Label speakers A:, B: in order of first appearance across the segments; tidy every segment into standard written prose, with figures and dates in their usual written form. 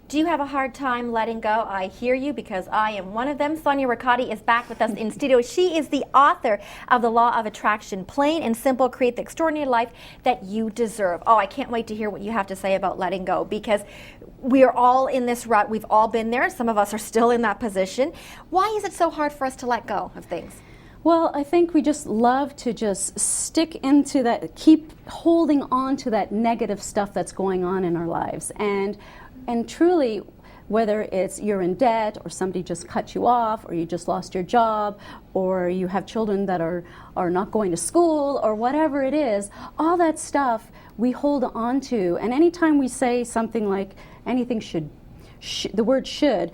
A: Do you have a hard time letting go? I hear you, because I am one of them. Sonia Ricotti is back with us in studio. She is the author of The Law of Attraction, Plain and Simple, Create the Extraordinary Life That You Deserve. Oh, I can't wait to hear what you have to say about letting go, because we are all in this rut. We've all been there. Some of us are still in that position. Why is it so hard for us to let go of things?
B: Well, I think we just love to just stick into that, keep holding on to that negative stuff that's going on in our lives. And truly, whether it's you're in debt, or somebody just cut you off, or you just lost your job, or you have children that are not going to school, or whatever it is, all that stuff we hold on to. And anytime we say something like anything the word should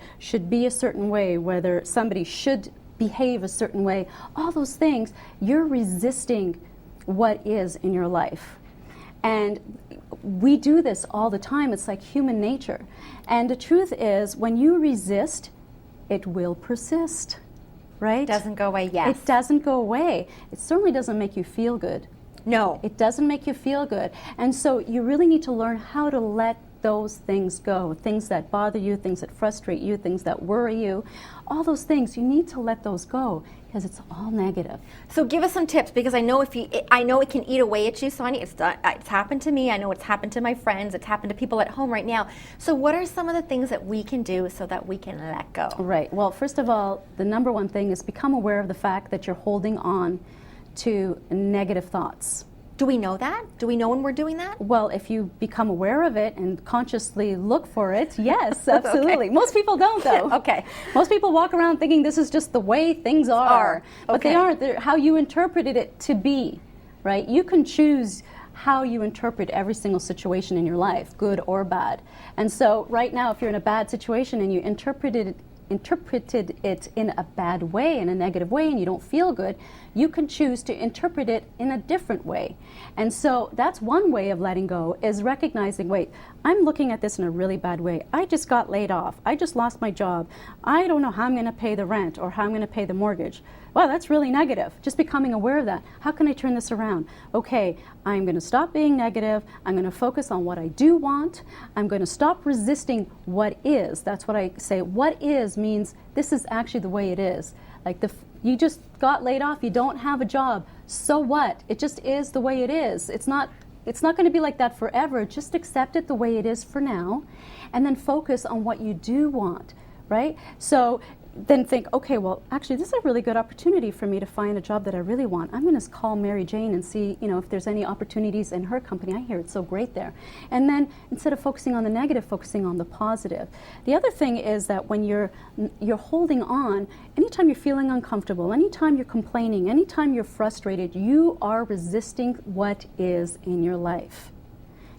B: be a certain way, whether somebody should behave a certain way, all those things, you're resisting what is in your life. And we do this all the time. It's like human nature. And the truth is, when you resist, it will persist, right?
A: It doesn't go away, yes.
B: It doesn't go away. It certainly doesn't make you feel good.
A: No.
B: It doesn't make you feel good. And so you really need to learn how to let those things go. Things that bother you, things that frustrate you, things that worry you, all those things, you need to let those go, because it's all negative.
A: So give us some tips, because I know I know it can eat away at you, Sonia. It's happened to me. I know it's happened to my friends. It's happened to people at home right now. So what are some of the things that we can do so that we can let go?
B: Right. Well, first of all, the number one thing is become aware of the fact that you're holding on to negative thoughts.
A: Do we know that? Do we know when we're doing that?
B: Well, if you become aware of it and consciously look for it, yes, absolutely.
A: Okay.
B: Most people don't, though.
A: Okay.
B: Most people walk around thinking this is just the way things are.
A: Okay.
B: But they aren't. They're how you interpreted it to be, right? You can choose how you interpret every single situation in your life, good or bad. And so right now, if you're in a bad situation and you interpreted it in a bad way, in a negative way, and you don't feel good, you can choose to interpret it in a different way. And so that's one way of letting go, is recognizing, wait, I'm looking at this in a really bad way. I just got laid off. I just lost my job. I don't know how I'm going to pay the rent or how I'm going to pay the mortgage. Wow, that's really negative. Just becoming aware of that. How can I turn this around? Okay, I'm going to stop being negative. I'm going to focus on what I do want. I'm going to stop resisting what is. That's what I say. What is means this is actually the way it is. Like you just got laid off. You don't have a job. So what? It just is the way it is. It's not going to be like that forever. Just accept it the way it is for now, and then focus on what you do want, right? So then think, okay, well, actually, this is a really good opportunity for me to find a job that I really want. I'm going to call Mary Jane and see, if there's any opportunities in her company. I hear it's so great there. And then instead of focusing on the negative, focusing on the positive. The other thing is that when you're holding on, anytime you're feeling uncomfortable, anytime you're complaining, anytime you're frustrated, you are resisting what is in your life.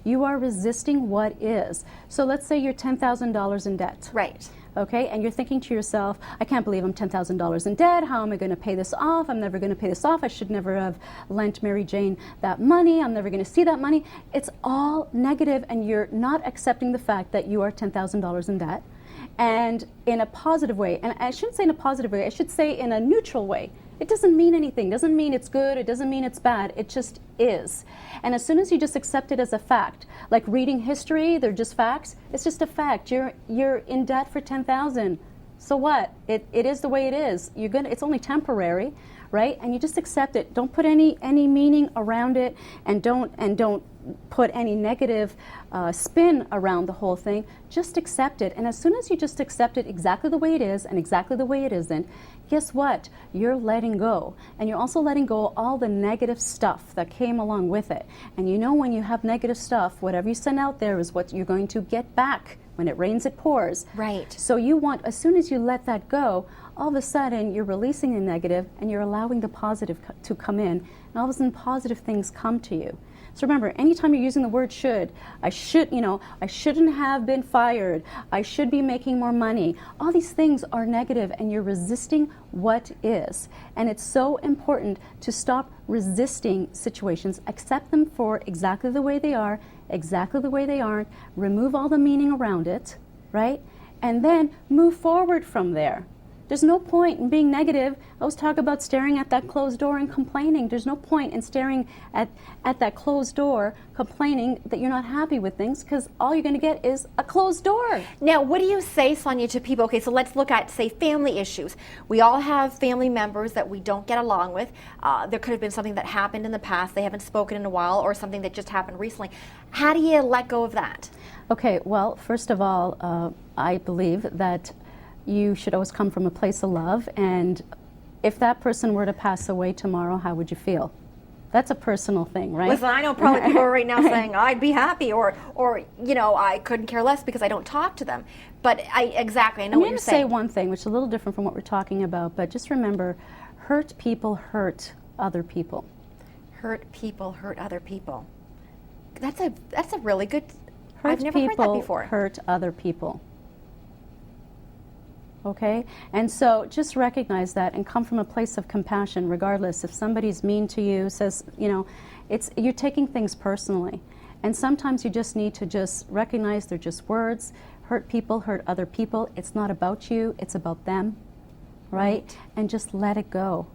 B: You are resisting what is. So let's say you're $10,000 in debt.
A: Right.
B: Okay, and you're thinking to yourself, I can't believe I'm $10,000 in debt. How am I going to pay this off? I'm never going to pay this off. I should never have lent Mary Jane that money. I'm never going to see that money. It's all negative, and you're not accepting the fact that you are $10,000 in debt. And in a positive way, and I shouldn't say in a positive way, I should say in a neutral way. It doesn't mean anything. It doesn't mean it's good. It doesn't mean it's bad. It just is. And as soon as you just accept it as a fact, like reading history, they're just facts. It's just a fact. You're in debt for $10,000. So what? It is the way it is. It's only temporary, right? And you just accept it. Don't put any meaning around it, and don't put any negative spin around the whole thing. Just accept it. And as soon as you just accept it exactly the way it is and exactly the way it isn't, guess what? You're letting go. And you're also letting go of all the negative stuff that came along with it. And when you have negative stuff, whatever you send out there is what you're going to get back. When it rains, it pours.
A: Right.
B: So as soon as you let that go, all of a sudden you're releasing the negative and you're allowing the positive to come in. And all of a sudden positive things come to you. So remember, anytime you're using the word should, I shouldn't have been fired, I should be making more money, all these things are negative, and you're resisting what is. And it's so important to stop resisting situations, accept them for exactly the way they are, exactly the way they aren't, remove all the meaning around it, right? And then move forward from there. There's no point in being negative. I was talking about staring at that closed door and complaining. There's no point in staring at that closed door, complaining that you're not happy with things, because all you're going to get is a closed door.
A: Now, what do you say, Sonia, to people? Okay, so let's look at, say, family issues. We all have family members that we don't get along with. There could have been something that happened in the past, they haven't spoken in a while, or something that just happened recently. How do you let go of that?
B: Okay, well, first of all, I believe that you should always come from a place of love, and if that person were to pass away tomorrow, how would you feel? That's a personal thing, right?
A: Listen, I know probably people are right now saying, I'd be happy, or you know, I couldn't care less because I don't talk to them. But I know what you're saying.
B: I'm going to say one thing, which is a little different from what we're talking about, but just remember, hurt people hurt other people.
A: Hurt people hurt other people. That's a really good,
B: Hurt
A: I've never heard that before.
B: Hurt other people. Okay? And so just recognize that and come from a place of compassion, regardless. If somebody's mean to you, says, you know, you're taking things personally. And sometimes you just need to just recognize they're just words. Hurt people hurt other people. It's not about you, it's about them. Right? And just let it go.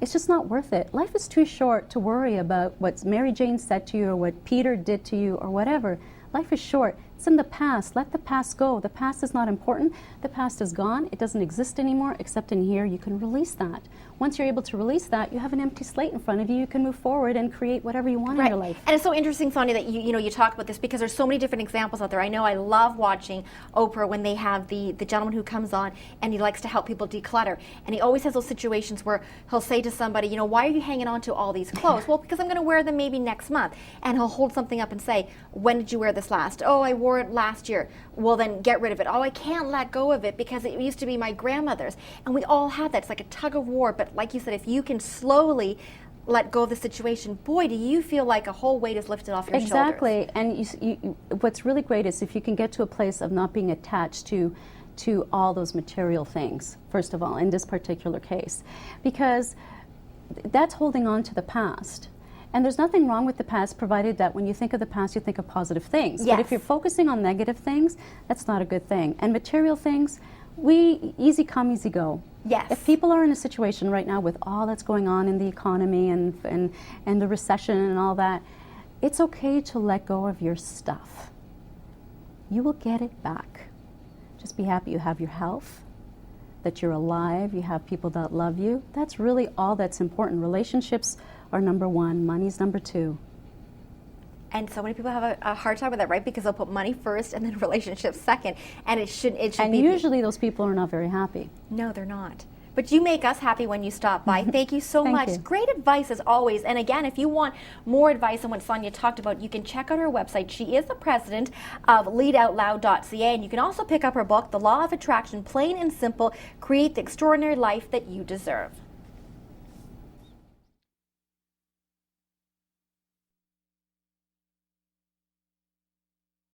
B: It's just not worth it. Life is too short to worry about what Mary Jane said to you or what Peter did to you or whatever. Life is short. It's in the past. Let the past go. The past is not important. The past is gone. It doesn't exist anymore except in here. You can release that. Once you're able to release that, you have an empty slate in front of you. You can move forward and create whatever you want in your life.
A: And it's so interesting, Sonia, that you talk about this, because there's so many different examples out there. I know I love watching Oprah when they have the gentleman who comes on and he likes to help people declutter. And he always has those situations where he'll say to somebody, you know, why are you hanging on to all these clothes? Well, because I'm going to wear them maybe next month. And he'll hold something up and say, when did you wear this last? Oh, I wore it last year. Well, then get rid of it. Oh, I can't let go of it because it used to be my grandmother's. And we all have that. It's like a tug of war. But like you said, if you can slowly let go of the situation, boy, do you feel like a whole weight is lifted off your shoulders.
B: Exactly. And what's really great is if you can get to a place of not being attached to all those material things, first of all, in this particular case. Because that's holding on to the past. And there's nothing wrong with the past, provided that when you think of the past, you think of positive things.
A: Yes.
B: But if you're focusing on negative things, that's not a good thing. And material things, easy come, easy go.
A: Yes.
B: If people are in a situation right now with all that's going on in the economy and the recession and all that, it's okay to let go of your stuff. You will get it back. Just be happy you have your health, that you're alive, you have people that love you. That's really all that's important. Relationships are number one, money's number two.
A: And so many people have a hard time with that, right? Because they'll put money first and then relationships second. And it should
B: and
A: be.
B: Usually those people are not very happy.
A: No, they're not. But you make us happy when you stop by. Thank you so
B: Thank
A: much.
B: you.
A: Great advice as always. And again, if you want more advice on what Sonia talked about, you can check out her website. She is the president of leadoutloud.ca. And you can also pick up her book, The Law of Attraction, Plain and Simple, Create the Extraordinary Life That You Deserve.